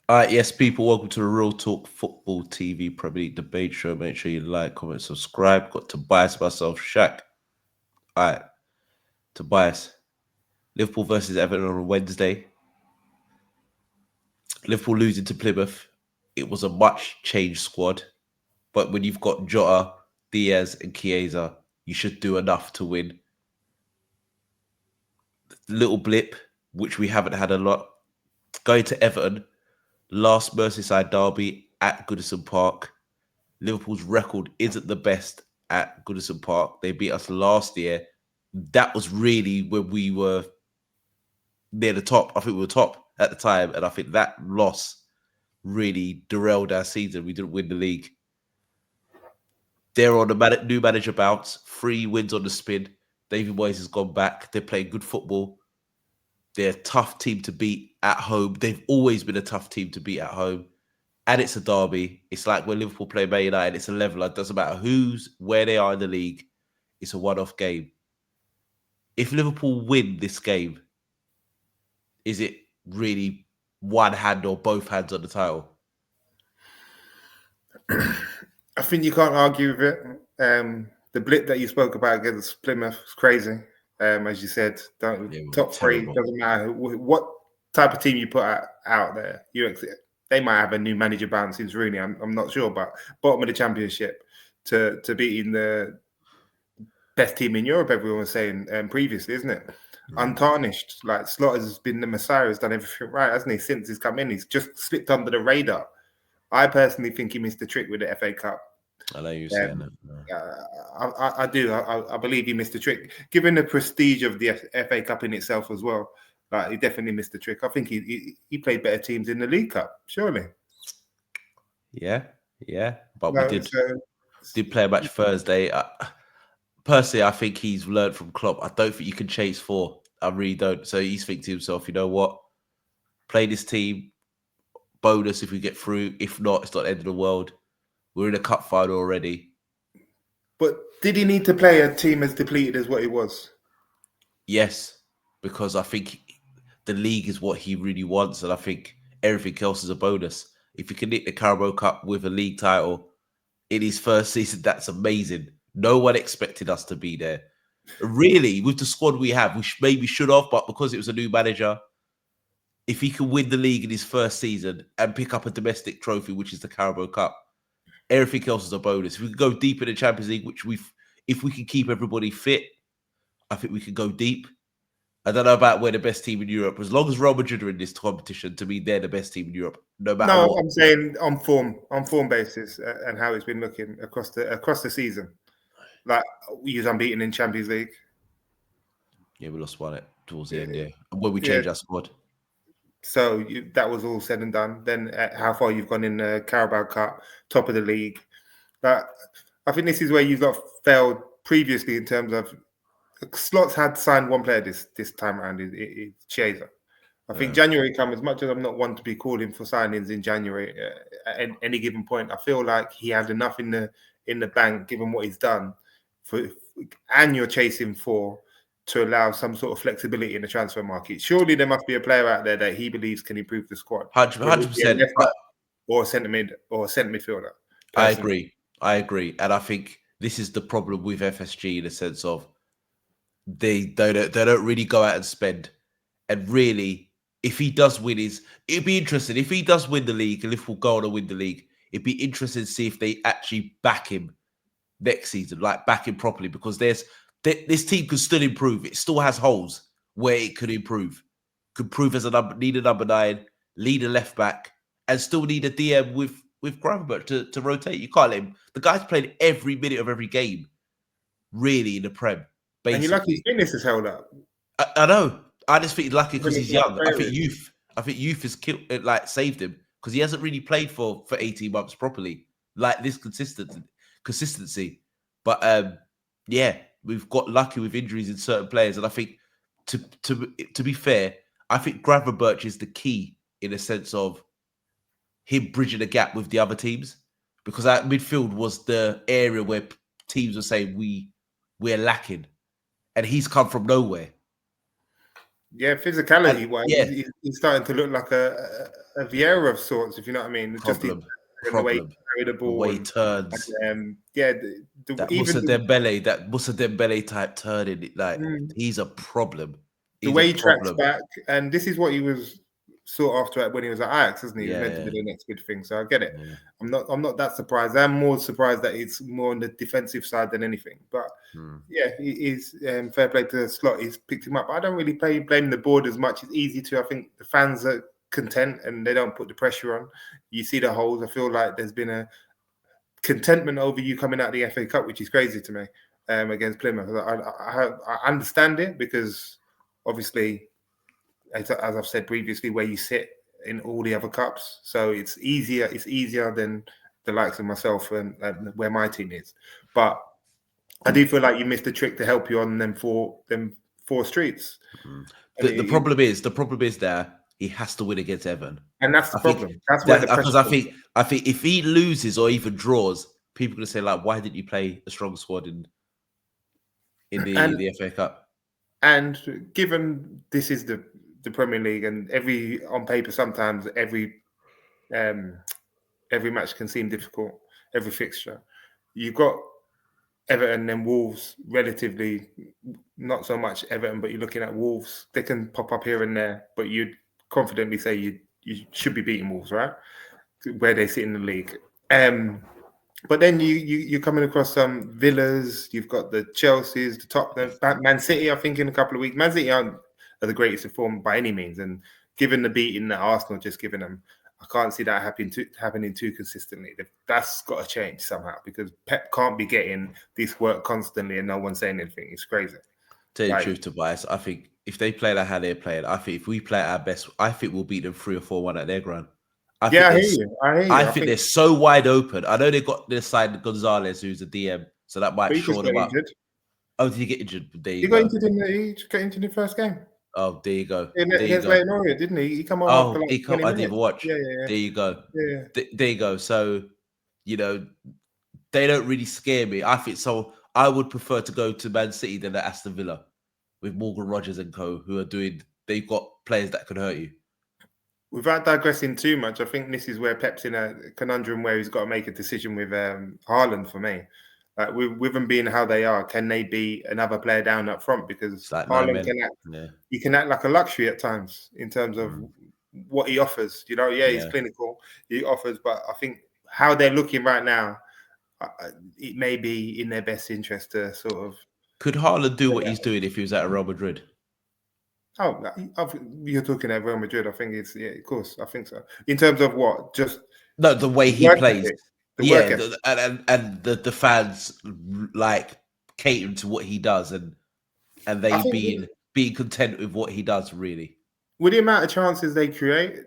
All right, yes, people, welcome to the Real Talk Football TV Premier League debate show. Make sure you like, comment, subscribe. Got Tobias, myself, Shaq. All right, Tobias. Liverpool versus Everton on Wednesday. Liverpool losing to Plymouth. It was a much changed squad, but when you've got Jota, Diaz, and Chiesa, you should do enough to win. Little blip, which we haven't had a lot. Going to Everton, last Merseyside derby at Goodison Park. Liverpool's record isn't the best at Goodison Park. They beat us last year. That was really when we were near the top. I think we were top at the time, and I think that loss really derailed our season. We didn't win the league. They're on a new manager bounce. 3 wins on the spin. David Moyes has gone back. They're playing good football. They're a tough team to beat at home. They've always been a tough team to beat at home. And it's a derby. It's like when Liverpool play Man United, it's a leveler. It doesn't matter where they are in the league. It's a one-off game. If Liverpool win this game, is it really one hand or both hands on the title? I think you can't argue with it. The blip that you spoke about against Plymouth was crazy. As you said, top 3, doesn't matter what type of team you put out there. They might have a new manager bounce since Rooney. I'm not sure, but bottom of the championship to beating the best team in Europe, everyone was saying previously, isn't it? Untarnished. Like Slot has been the Messiah, has done everything right, hasn't he? Since he's come in, he's just slipped under the radar. I personally think he missed the trick with the FA Cup. I know you're saying that. I do. I believe he missed the trick. Given the prestige of the FA Cup in itself as well, he definitely missed the trick. I think he played better teams in the League Cup, surely. Yeah. But we did play a match Thursday. Personally, I think he's learned from Klopp. I don't think you can chase 4. I really don't. So he's thinking to himself, you know what? Play this team. Bonus if we get through. If not, it's not the end of the world. We're in a cup final already. But did he need to play a team as depleted as what he was? Yes, because I think the league is what he really wants, and I think everything else is a bonus. If he can nick the Carabao Cup with a league title in his first season, that's amazing. No one expected us to be there. Really, with the squad we have, we maybe should have, but because it was a new manager, if he can win the league in his first season and pick up a domestic trophy, which is the Carabao Cup, everything else is a bonus. If we can go deep in the Champions League, if we can keep everybody fit, I think we can go deep. I don't know about we're the best team in Europe. As long as Real Madrid are in this competition, to me, they're the best team in Europe. No matter what. I'm saying on form basis, and how it's been looking across the season. Like we was unbeaten in Champions League. Yeah, we lost one towards the end. Yeah, when we changed our squad. So that was all said and done. Then how far you've gone in the Carabao Cup, top of the league. I think this is where you've got failed previously in terms of Slots had signed one player this time around. It's Chiesa. I think January come, as much as I'm not one to be calling for signings in January at any given point, I feel like he had enough in the bank, given what he's done, and you're chasing 4 to allow some sort of flexibility in the transfer market. Surely there must be a player out there that he believes can improve the squad. 100%. Or a centre midfielder. Personally. I agree. And I think this is the problem with FSG in the sense of they don't really go out and spend. And really, if he does win it'd be interesting. If he does win the league, and if we'll go on and win the league, it'd be interesting to see if they actually back him next season, like back him properly, because this team could still improve. It still has holes where it could improve. Could prove as need a number 9, lead a left back, and still need a DM with Gravenberch to rotate. You can't let him. The guy's played every minute of every game, really, in the Prem. Basically. And you're lucky his fitness is held up. I know. I just think lucky because he's young. I think youth has killed, saved him, because he hasn't really played for 18 months properly, like this consistency. But yeah, we've got lucky with injuries in certain players, and I think to be fair, I think Gravenberch is the key in a sense of him bridging the gap with the other teams, because our midfield was the area where teams were saying we're lacking, and he's come from nowhere. Yeah, physicality And wise, yeah, he's starting to look like a Vieira of sorts, if you know what I mean. Just his problem, and the way he problem. carried the The ball way he turns, yeah, that even Musa Dembele type turning, like mm, he's a problem. the He's a way he tracks problem. back, and this is what he was sought after when he was at Ajax, isn't he? He was Yeah, meant to be yeah, the next big thing. So I get it. yeah. I'm not that surprised. I'm more surprised that it's more on the defensive side than anything. But Hmm. yeah, he's fair play to the slot. He's picked him up. I don't really blame the board as much. It's easy to. I think the fans are content and they don't put the pressure on. You see the holes. I feel like there's been a contentment over you coming out of the FA Cup, which is crazy to me, against Plymouth. I understand it because obviously, as I've said previously, where you sit in all the other cups, so it's easier. It's easier than the likes of myself and where my team is. But I do feel like you missed a trick to help you on them four streets, Mm. and The problem is that he has to win against Everton. and that's the I think problem. That's where that the pressure because comes from. I think if he loses or even draws, people are gonna say like, why didn't you play a strong squad in And the FA Cup? And given this is the Premier League, and every on paper sometimes um, every match can seem difficult, every fixture. You've got Everton and Wolves, relatively not so much Everton, but you're looking at Wolves. They can pop up here and there, but you'd confidently say you should be beating Wolves, right? Where they sit in the league. But then you're coming across some Villas. You've got the Chelseas, the Tottenham, Man City. I think in a couple of weeks, Man City aren't are the greatest in form by any means. And given the beating that Arsenal just given them, I can't see that happening too consistently. That's got to change somehow because Pep can't be getting this work constantly and no one saying anything. It's crazy. Tell you the Like, truth, Tobias, I think if they play like how they're playing, I think if we play at our best, I think we'll beat them 3 or 4-1 at their ground. I think yeah, I hear there's you. I hear I you. I think think, they're so wide open. I know they got this side Gonzalez, who's a DM, so that might but he just shore got them up. injured. Oh, did he get injured? There He you got go. injured he just got injured in the first game. Oh, there you go. There you Against go. Leighton Orient, didn't he? He come on after Oh, like he come. 20 I didn't even minutes. watch. Yeah, yeah, There you go. yeah. Yeah. There you go. So, you know, they don't really scare me. I think so. I would prefer to go to Man City than at Aston Villa with Morgan Rogers and co, who are doing. They've got players that can hurt you. Without digressing too much, I think this is where Pep's in a conundrum where he's got to make a decision with Haaland for me. Like with them being how they are, can they be another player down up front? It's Because like nine Haaland men. can act, Yeah. he can act like a luxury at times in terms of Mm. what he offers. You know, yeah, he's Yeah. clinical, he offers, but I think how they're looking right now, it may be in their best interest to sort of. Could Haaland do what he's doing if he was at Real Madrid? Oh, you're talking at Real Madrid. I think it's yeah, of course. I think so. In terms of what, just No, the way the he work plays. ethic, the work Yeah, ethic. and the fans like catering to what he does, and I they think being content with what he does. Really, with the amount of chances they create,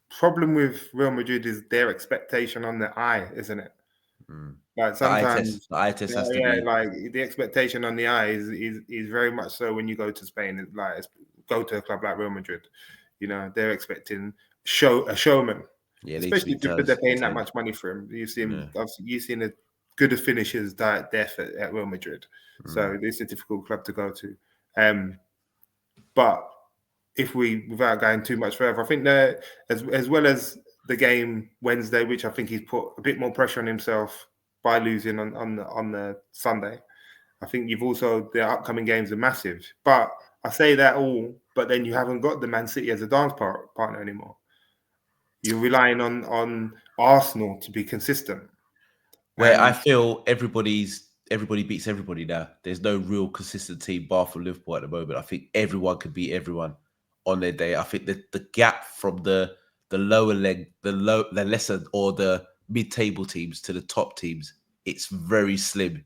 problem with Real Madrid is their expectation on the eye, isn't it? mm. Like sometimes, The eye test has to yeah, be. like the expectation on the eye is very much so when you go to Spain. Go to a club like Real Madrid, you know they're expecting a showman, Yeah, they especially speak because they're terms. paying that much money for him. Yeah. You've seen a good of finishers die at death at Real Madrid, Mm. so it's a difficult club to go to. But if we, without going too much further, I think that as well as the game Wednesday, which I think he's put a bit more pressure on himself by losing on the Sunday. I think you've also the upcoming games are massive. But I say that all, but then you haven't got the Man City as a partner anymore. You're relying on Arsenal to be consistent, Where I and feel everybody beats everybody now. There's no real consistent team bar for Liverpool at the moment. I think everyone can beat everyone on their day. I think that the gap from the lower leg, the lesser or the mid-table teams to the top teams, it's very slim.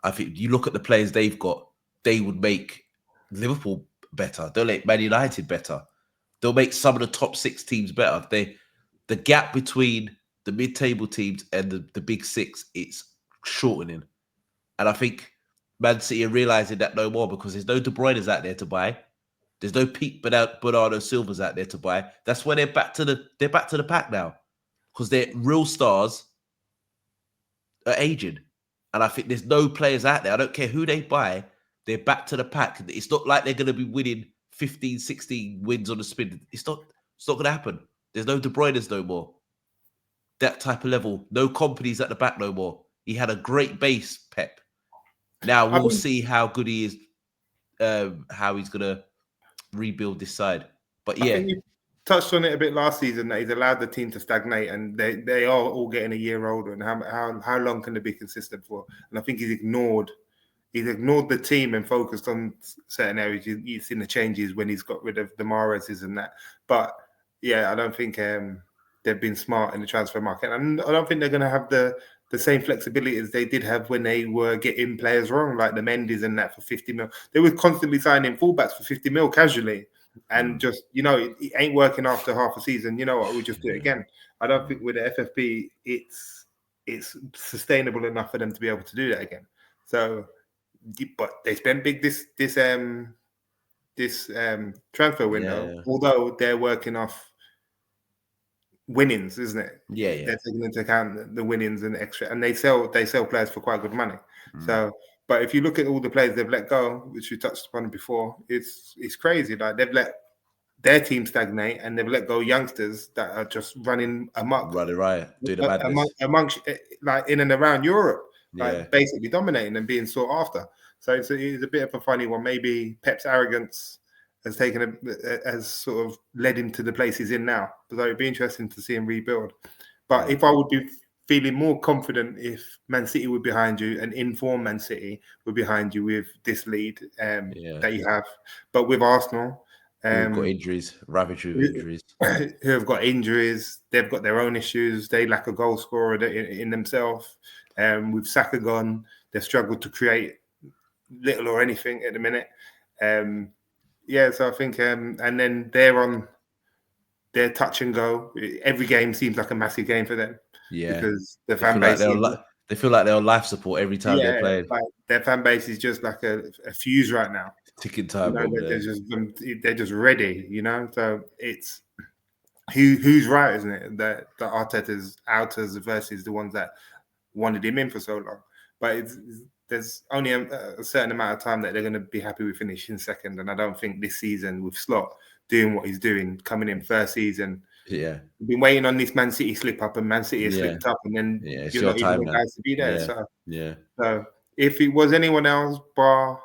I think you look at the players they've got, they would make Liverpool better. They'll make Man United better. They'll make some of the top six teams better. The gap between the mid-table teams and the big six, it's shortening. And I think Man City are realizing that no more because there's no De Bruyne's out there to buy. There's no Pete Bernardo Silva's out there to buy. That's why they're back to the pack now because their real stars are aging. And I think there's no players out there. I don't care who they buy. They're back to the pack. It's not like they're going to be winning 15, 16 wins on the spin. It's not going to happen. There's no De Bruyne's no more. That type of level. No companies at the back no more. He had a great base, Pep. Now I we'll think see how good he is, how he's going to rebuild this side. But I yeah, think you touched on it a bit last season that he's allowed the team to stagnate, and they are all getting a year older. And how long can they be consistent for? And I think he's ignored the team and focused on certain areas. You've seen the changes when he's got rid of the Mahrez's and that. But yeah, I don't think they've been smart in the transfer market, and I don't think they're going to have the same flexibility as they did have when they were getting players wrong, like the Mendes and that for 50 mil. They were constantly signing fullbacks for 50 mil casually. And just, it ain't working after half a season. You know what? We'll just do it again. I don't think with the FFP, it's sustainable enough for them to be able to do that again. So, but they spent big this transfer window, although they're working off winnings, isn't it? Yeah. They're taking into account the winnings and extra, and they sell players for quite good money. So, but if you look at all the players they've let go, which we touched upon before, it's crazy. Like they've let their team stagnate, and they've let go youngsters that are just running amok, running riot, doing the madness amongst like in and around Europe, like Yeah. basically dominating and being sought after. So it's a bit of a funny one. Maybe Pep's arrogance has has sort of led him to the place he's in now. So it'd be interesting to see him rebuild. But if I would be feeling more confident if Man City were behind you and informed Man City were behind you with this lead that you have, but with Arsenal, who've got injuries, ravaged with injuries, who have got injuries, they've got their own issues. They lack a goal scorer in themselves. With Saka gone, they've struggled to create little or anything at the minute. So I think, and then they're on their touch and go. Every game seems like a massive game for them. Yeah, because the fan base. They feel like they're on life support every time they're playing. Like their fan base is just like a fuse right now. Ticking time bomb. They're just ready, So it's who's right, isn't it? That the Arteta's outers versus the ones that wanted him in for so long. But there's only a certain amount of time that they're going to be happy with finishing second, and I don't think this season with Slot doing what he's doing, coming in first season. Yeah, we've been waiting on this Man City slip up, and Man City has slipped up, and then you're not even the guys to be there. Yeah. So if it was anyone else, I'll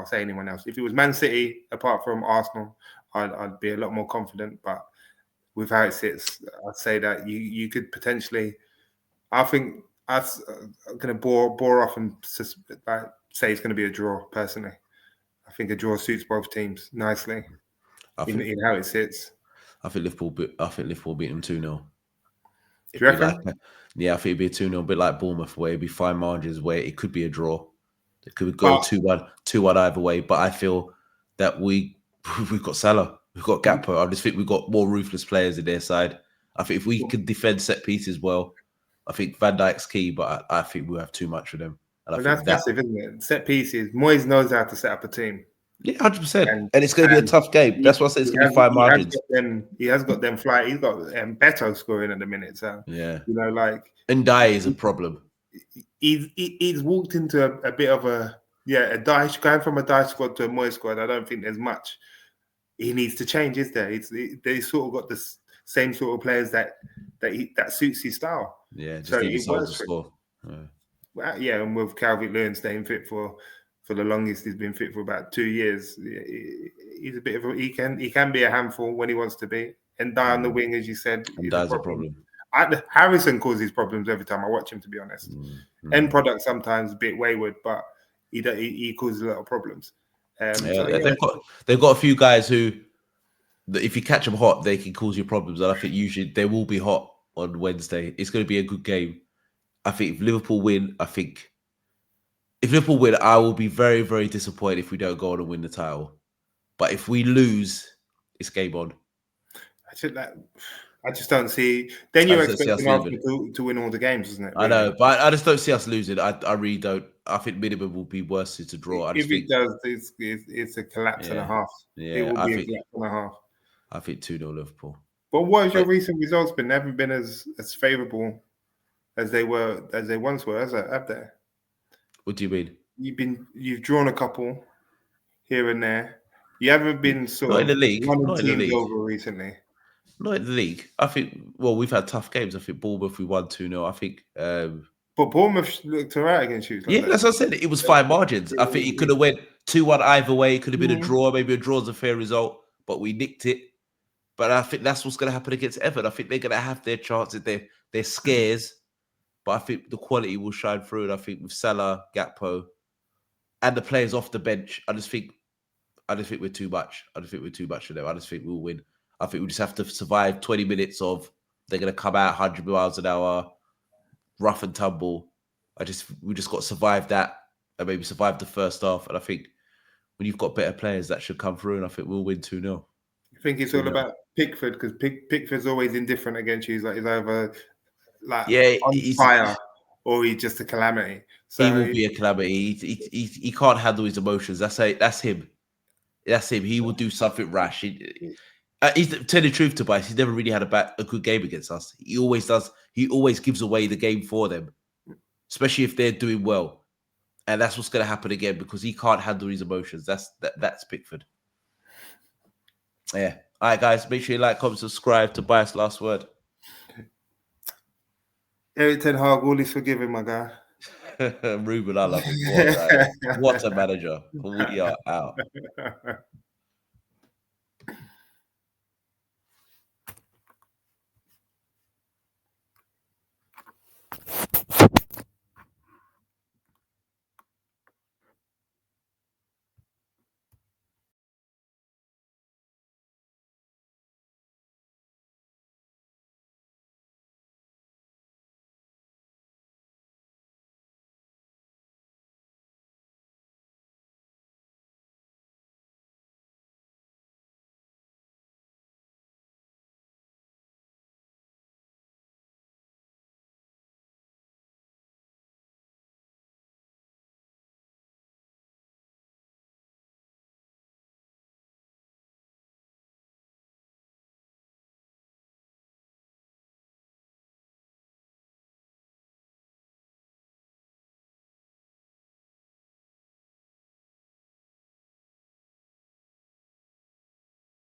say anyone else. If it was Man City, apart from Arsenal, I'd be a lot more confident. But with how it sits, I'd say that you could potentially. I think I'm going to bore off and say it's going to be a draw. Personally, I think a draw suits both teams nicely. In how it sits. I think Liverpool beat them 2-0. Do you reckon? I think it'd be a 2-0, a bit like Bournemouth, where it'd be fine margins, where it could be a draw. It could go 2-1 either way. But I feel that we've got Salah, we've got Gakpo. I just think we've got more ruthless players in their side. I think if we can defend set pieces well, I think Van Dijk's key, but I think we'll have too much for them. And that's massive, isn't it? Set pieces. Moyes knows how to set up a team. Yeah, 100%. And it's going to be a tough game. That's why I say it's going to be fine margins. He has got them fly. He's got Beto scoring at the minute. So Ndiaye is a problem. He's walked into a bit of a Dyche, going from a Dyche squad to a Moyes squad. I don't think there's much he needs to change, is there? They sort of got the same sort of players that suits his style. Yeah, just need his to score. And with Calvert-Lewin staying fit for the longest, he's been fit for about 2 years. He's a bit of he can be a handful when he wants to be. And die on the wing, as you said, is a problem. Harrison causes problems every time I watch him, to be honest. End product sometimes a bit wayward, but he causes a lot of problems. They've got a few guys who, if you catch them hot, they can cause you problems. And I think usually they will be hot on Wednesday. It's going to be a good game. I think if Liverpool win, I will be very, very disappointed if we don't go on and win the title. But if we lose, it's game on. I just don't see. Then you're expecting Arsenal to win all the games, isn't it? Really? I know, but I just don't see us losing. I really don't. I think minimum will be worse to draw. It does, it's a collapse and a half. Yeah, it will be a collapse and a half. I think 2-0 Liverpool. But what has your recent results been? They haven't been as favourable as they once were, have they? What do you mean? you've drawn a couple here and there. You haven't been sort Not in the of league. running Not in the teams league. over recently. Not in the league. I think. Well, we've had tough games. I think Bournemouth we won 2-0. I think. But Bournemouth looked alright against you. Yeah, that's what I said. It was fine margins. I think it could have went 2-1 either way. It could have been a draw. Maybe a draw is a fair result, but we nicked it. But I think that's what's going to happen against Everton. I think they're going to have their chances, their scares, but I think the quality will shine through. And I think with Salah, Gakpo, and the players off the bench, I just think we're too much. I just think we're too much for them. I just think we'll win. I think we just have to survive 20 minutes of they're going to come out 100 miles an hour, rough and tumble. We just got to survive that and maybe survive the first half. And I think when you've got better players, that should come through. And I think we'll win 2-0. I think it's all about Pickford because Pickford's always indifferent against you. He's either on fire or he's just a calamity. So he will be a calamity. He can't handle his emotions. That's him. That's him. He will do something rash. He's tell the truth, Tobias. He's never really had a good game against us. He always does. He always gives away the game for them, especially if they're doing well. And that's what's going to happen again because he can't handle his emotions. That's Pickford. Yeah. All right, guys. Make sure you like, comment, subscribe. Tobias, last word. Eric Ten Hag, all is forgiven, my guy. Ruben, I love him. What a manager. We are out.